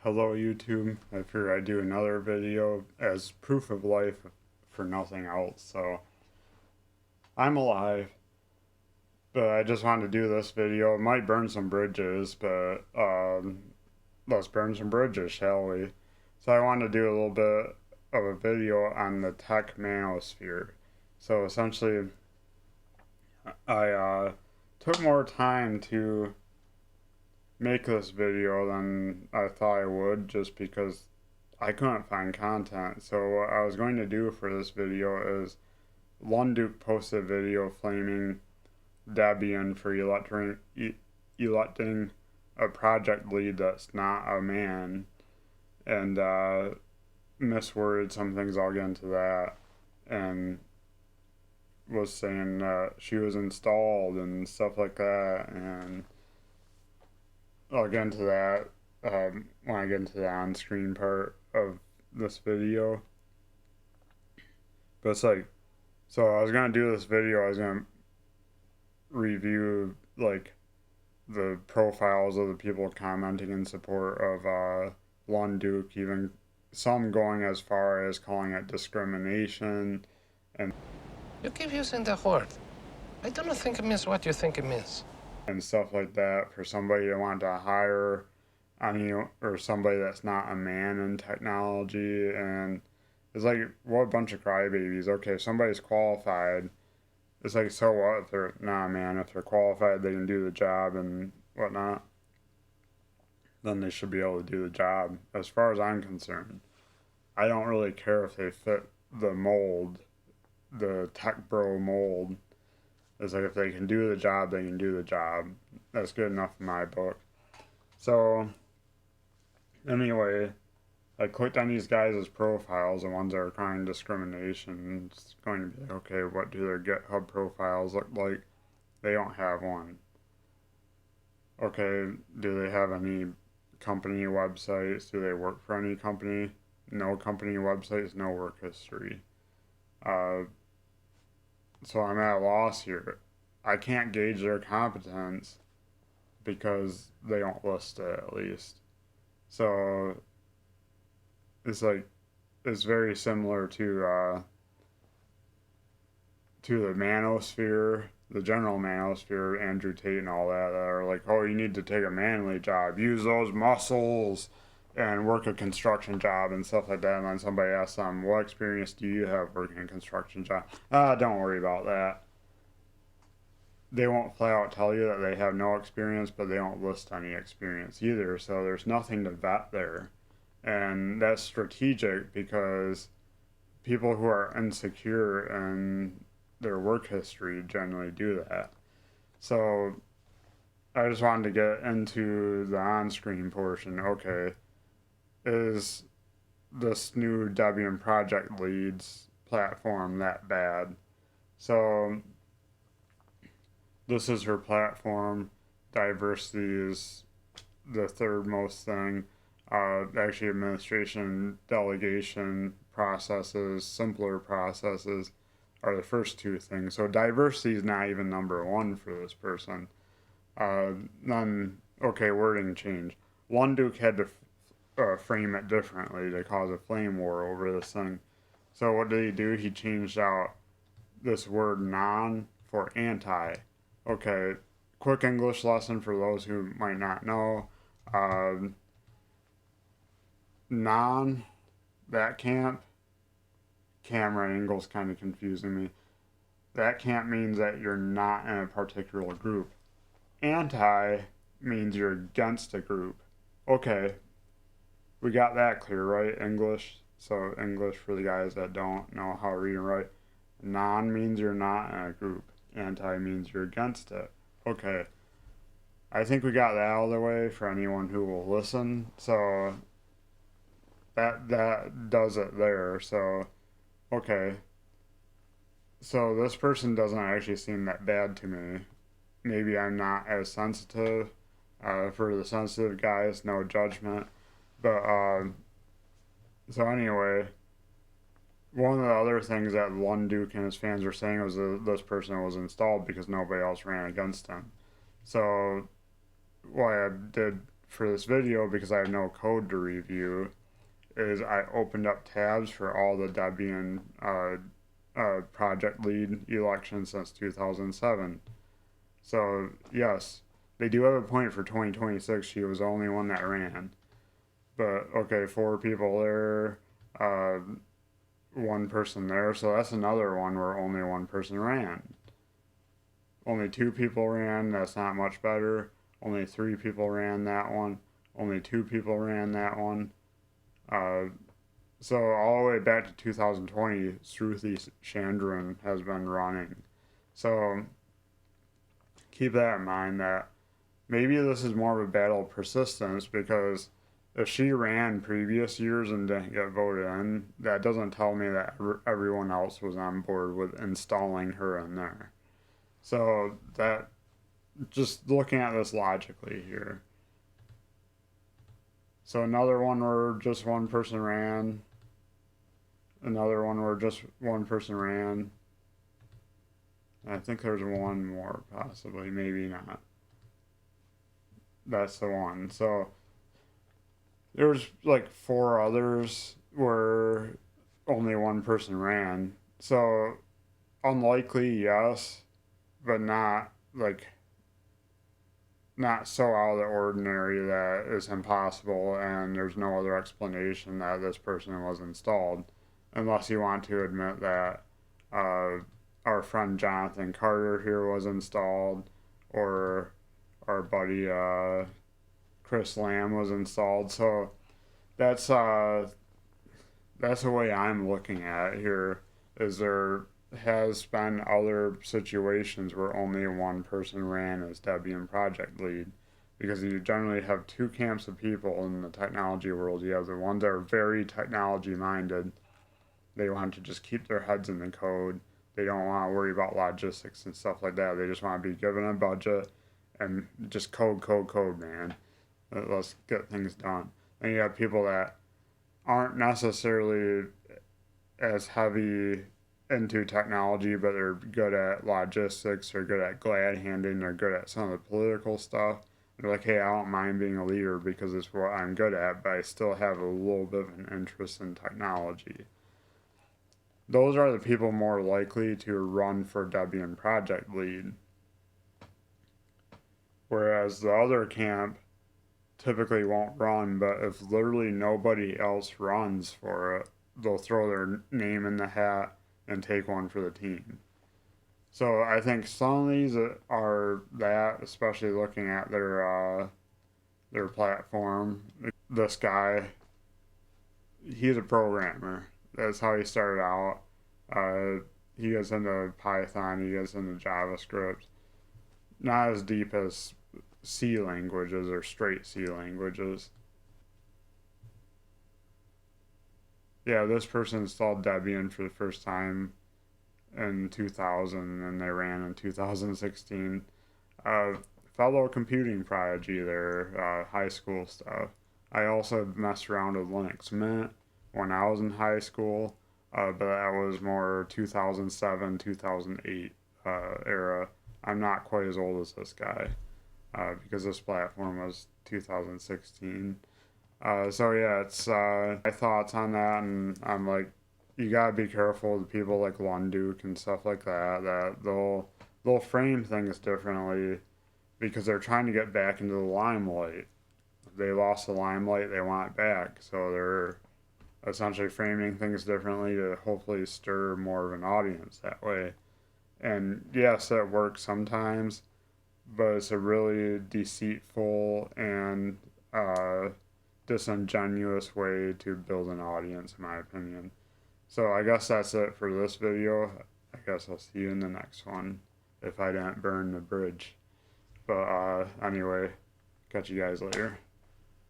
Hello YouTube, I figured I'd do another video as proof of life for nothing else. So I'm alive, but I just wanted to do this video. It might burn some bridges, but let's burn some bridges, shall we? So I wanted to do a little bit of a video on the Tech Manosphere. So essentially I took more time to make this video than I thought I would, just because I couldn't find content. So what I was going to do for this video is Lunduke posted a video flaming Debian for electing a project lead that's not a man, and misworded some things. I'll get into that, and was saying that she was installed and stuff like that, and I'll get into that when I get into the on-screen part of this video. But it's like, so I was going to do this video, I was going to review like the profiles of the people commenting in support of Lunduke, even some going as far as calling it discrimination. And you keep using the word. I don't think it means what you think it means. And stuff like that for somebody that wanted to hire or somebody that's not a man in technology. And it's like, what a bunch of crybabies. Okay, if somebody's qualified, it's like, so what if they're not a man? If they're qualified, they can do the job and whatnot, then they should be able to do the job. As far as I'm concerned, I don't really care if they fit the mold, the tech bro mold. It's like, if they can do the job, they can do the job. That's good enough in my book. So, anyway, I clicked on these guys' profiles, the ones that are crying discrimination. It's going to be like, okay, what do their GitHub profiles look like? They don't have one. Okay, do they have any company websites? Do they work for any company? No company websites, no work history. So I'm at a loss here. I can't gauge their competence because they don't list it, at least. So it's like, it's very similar to the manosphere, the general manosphere, Andrew Tate and all that are like, oh, you need to take a manly job, use those muscles, and work a construction job and stuff like that. And then somebody asks them, what experience do you have working a construction job? Don't worry about that. They won't flat out tell you that they have no experience, but they don't list any experience either. So there's nothing to vet there. And that's strategic because people who are insecure in their work history generally do that. So I just wanted to get into the on-screen portion. Okay, is this new Debian project leads platform that bad? So this is her platform. Diversity is the third most thing. Actually, administration, delegation processes, simpler processes are the first two things. So diversity is not even number one for this person. Then, okay, wording change. Lunduke had to frame it differently to cause a flame war over this thing. So what did he do? He changed out this word non for anti. Okay, quick English lesson for those who might not know. Non, that camp, camera angle's kind of confusing me. That camp means that you're not in a particular group. Anti means you're against a group. Okay, we got that clear, right? English. So English for the guys that don't know how to read and write. Non means you're not in a group. Anti means you're against it. Okay. I think we got that out of the way for anyone who will listen. So that does it there. So, okay. So this person doesn't actually seem that bad to me. Maybe I'm not as sensitive. For the sensitive guys, no judgment. But, so anyway, one of the other things that Lunduke and his fans were saying was that this person was installed because nobody else ran against him. So what I did for this video, because I have no code to review, is I opened up tabs for all the Debian project lead elections since 2007. So yes, they do have a point for 2026. She was the only one that ran. But okay, 4 people there, 1 person there. So that's another one where only 1 person ran. Only 2 people ran. That's not much better. Only 3 people ran that one. Only 2 people ran that one. So all the way back to 2020, Shruti Chandran has been running. So keep that in mind, that maybe this is more of a battle of persistence, because if she ran previous years and didn't get voted in, that doesn't tell me that everyone else was on board with installing her in there. So that, just looking at this logically here. So another one where just 1 person ran. Another one where just 1 person ran. I think there's 1 more, possibly, maybe not. That's the one. So there's like 4 others where only 1 person ran. So unlikely, yes, but not so out of the ordinary that it's impossible and there's no other explanation that this person was installed, unless you want to admit that our friend Jonathan Carter here was installed, or our buddy Chris Lamb was installed. So that's the way I'm looking at it here, is there has been other situations where only 1 person ran as Debian project lead, because you generally have 2 camps of people in the technology world. You have the ones that are very technology minded. They want to just keep their heads in the code. They don't want to worry about logistics and stuff like that. They just want to be given a budget and just code, man. Let's get things done. And you have people that aren't necessarily as heavy into technology, but they're good at logistics, or good at glad handing, or good at some of the political stuff. They're like, hey, I don't mind being a leader because it's what I'm good at, but I still have a little bit of an interest in technology. Those are the people more likely to run for Debian project lead. Whereas the other camp typically won't run, but if literally nobody else runs for it, they'll throw their name in the hat and take one for the team. So I think some of these are that, especially looking at their platform. This guy, he's a programmer. That's how he started out. He gets into Python, he gets into JavaScript. Not as deep as C languages or straight C languages. Yeah, this person installed Debian for the first time in 2000, and they ran in 2016. Fellow computing prodigy there, high school stuff. I also messed around with Linux Mint when I was in high school, but that was more 2007, 2008 era. I'm not quite as old as this guy, because this platform was 2016. So yeah, it's my thoughts on that, and I'm like, you gotta be careful with people like Lunduke and stuff like that, that they'll frame things differently because they're trying to get back into the limelight. They lost the limelight, they want it back, so they're essentially framing things differently to hopefully stir more of an audience that way. And yes, that works sometimes, but it's a really deceitful and disingenuous way to build an audience, in my opinion. So I guess that's it for this video. I guess I'll see you in the next one, if I didn't burn the bridge. But anyway, catch you guys later.